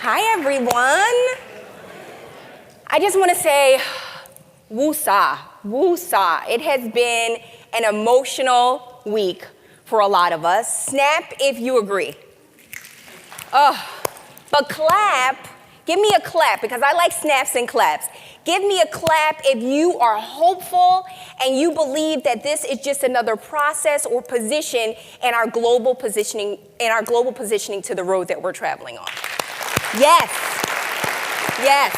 Hi, everyone. I just want to say, woosah, woosah. It has been an emotional week for a lot of us. Snap if you agree. But clap, give me a clap, because I like snaps and claps. Give me a clap if you are hopeful and you believe that this is just another process or position in our global positioning to the road that we're traveling on. Yes. Yes.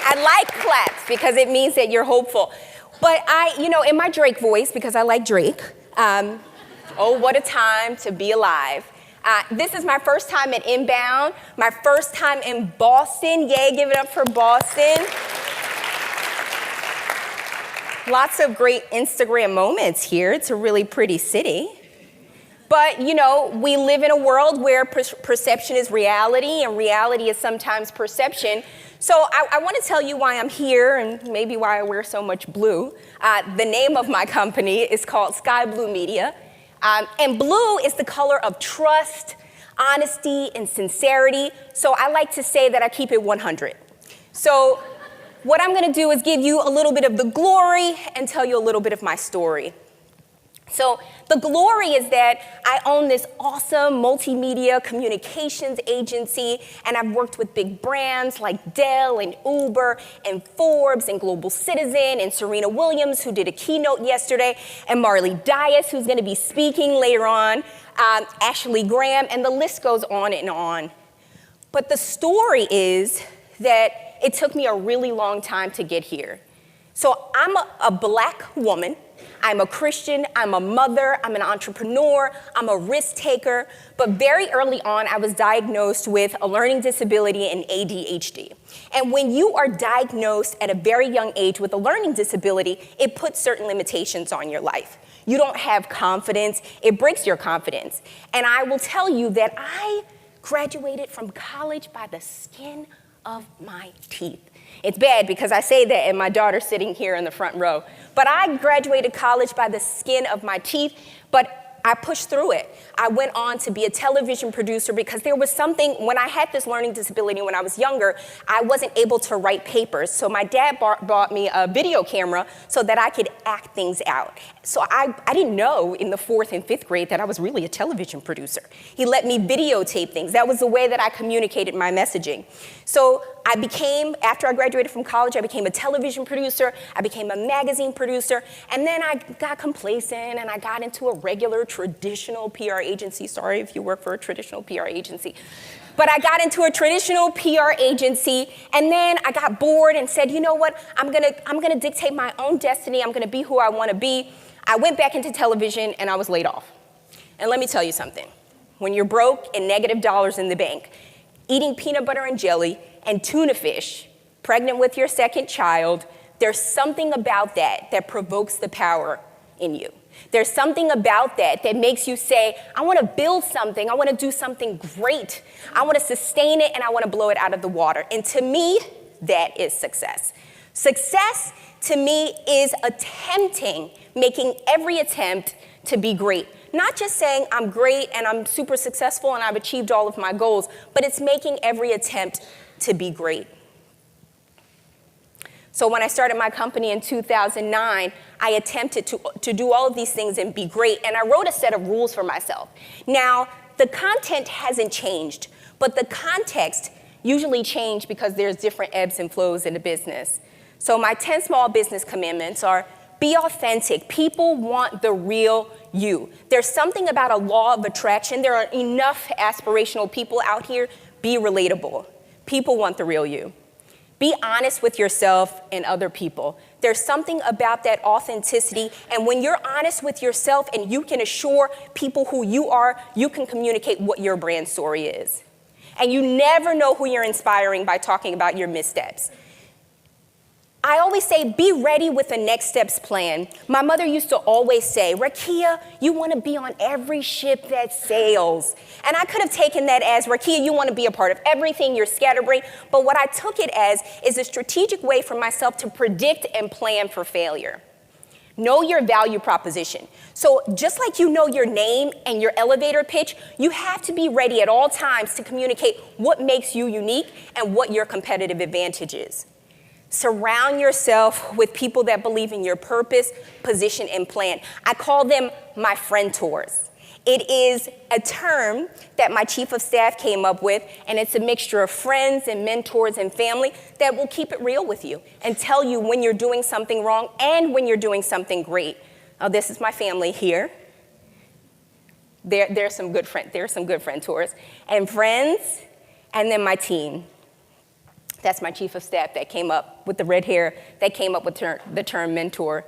I like claps because it means that you're hopeful. But in my Drake voice, because I like Drake, oh, what a time to be alive. This is my first time at Inbound, my first time in Boston. Yay, give it up for Boston. Lots of great Instagram moments here. It's a really pretty city. But, we live in a world where perception is reality, and reality is sometimes perception. So I want to tell you why I'm here and maybe why I wear so much blue. The name of my company is called Sky Blue Media. And blue is the color of trust, honesty, and sincerity. So I like to say that I keep it 100. So what I'm going to do is give you a little bit of the glory and tell you a little bit of my story. So the glory is that I own this awesome multimedia communications agency, and I've worked with big brands like Dell and Uber and Forbes and Global Citizen and Serena Williams, who did a keynote yesterday, and Marley Dias, who's going to be speaking later on, Ashley Graham, and the list goes on and on. But the story is that it took me a really long time to get here. So I'm a black woman. I'm a Christian, I'm a mother, I'm an entrepreneur, I'm a risk taker, but very early on I was diagnosed with a learning disability and ADHD. And when you are diagnosed at a very young age with a learning disability, it puts certain limitations on your life. You don't have confidence, it breaks your confidence. And I will tell you that I graduated from college by the skin of my teeth. It's bad because I say that and my daughter's sitting here in the front row. But I graduated college by the skin of my teeth, but I pushed through it. I went on to be a television producer because there was something, when I had this learning disability when I was younger, I wasn't able to write papers. So my dad bought me a video camera so that I could act things out. So I didn't know in the 4th and 5th grade that I was really a television producer. He let me videotape things. That was the way that I communicated my messaging. So after I graduated from college, I became a television producer, I became a magazine producer, and then I got complacent and I got into a regular traditional PR agency. Sorry if you work for a traditional PR agency. But I got into a traditional PR agency, and then I got bored and said, you know what, I'm gonna dictate my own destiny, I'm gonna be who I wanna be. I went back into television and I was laid off. And let me tell you something. When you're broke and negative dollars in the bank, eating peanut butter and jelly and tuna fish, pregnant with your second child, there's something about that provokes the power in you. There's something about that makes you say, I want to build something, I want to do something great, I want to sustain it, and I want to blow it out of the water. And to me, that is success. Success, to me, is making every attempt to be great. Not just saying I'm great and I'm super successful and I've achieved all of my goals, but it's making every attempt to be great. So when I started my company in 2009, I attempted to do all of these things and be great, and I wrote a set of rules for myself. Now, the content hasn't changed, but the context usually changed because there's different ebbs and flows in the business. So my 10 small business commandments are: be authentic. People want the real you. There's something about a law of attraction. There are enough aspirational people out here. Be relatable. People want the real you. Be honest with yourself and other people. There's something about that authenticity, and when you're honest with yourself and you can assure people who you are, you can communicate what your brand story is. And you never know who you're inspiring by talking about your missteps. I always say, be ready with a next steps plan. My mother used to always say, Rakia, you want to be on every ship that sails. And I could have taken that as, Rakia, you want to be a part of everything, you're scatterbrained. But what I took it as is a strategic way for myself to predict and plan for failure. Know your value proposition. So just like you know your name and your elevator pitch, you have to be ready at all times to communicate what makes you unique and what your competitive advantage is. Surround yourself with people that believe in your purpose, position, and plan. I call them my friend-tors. It is a term that my chief of staff came up with, and it's a mixture of friends and mentors and family that will keep it real with you and tell you when you're doing something wrong and when you're doing something great. Now, this is my family here. There's some good friend-tors and friends, and then my team. That's my chief of staff that came up with the red hair, that came up with the term mentor.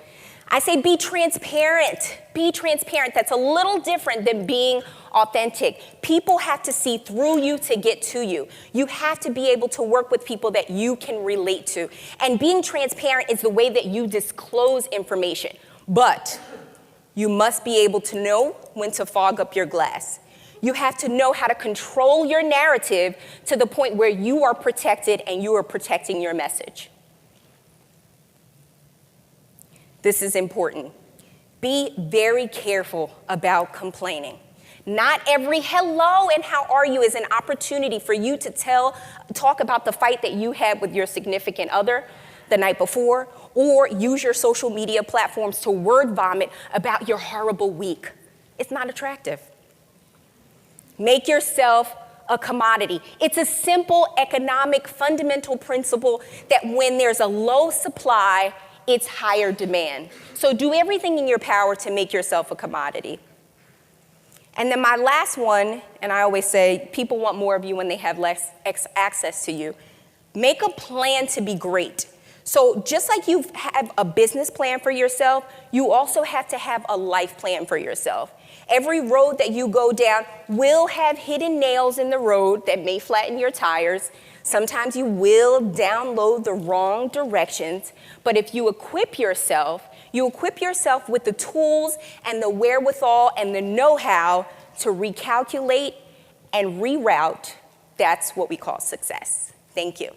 I say be transparent. Be transparent. That's a little different than being authentic. People have to see through you to get to you. You have to be able to work with people that you can relate to. And being transparent is the way that you disclose information. But you must be able to know when to fog up your glass. You have to know how to control your narrative to the point where you are protected and you are protecting your message. This is important. Be very careful about complaining. Not every hello and how are you is an opportunity for you to talk about the fight that you had with your significant other the night before, or use your social media platforms to word vomit about your horrible week. It's not attractive. Make yourself a commodity. It's a simple economic fundamental principle that when there's a low supply, it's higher demand. So do everything in your power to make yourself a commodity. And then my last one, and I always say people want more of you when they have less access to you. Make a plan to be great. So just like you have a business plan for yourself, you also have to have a life plan for yourself. Every road that you go down will have hidden nails in the road that may flatten your tires. Sometimes you will download the wrong directions, but if you equip yourself with the tools and the wherewithal and the know-how to recalculate and reroute. That's what we call success. Thank you.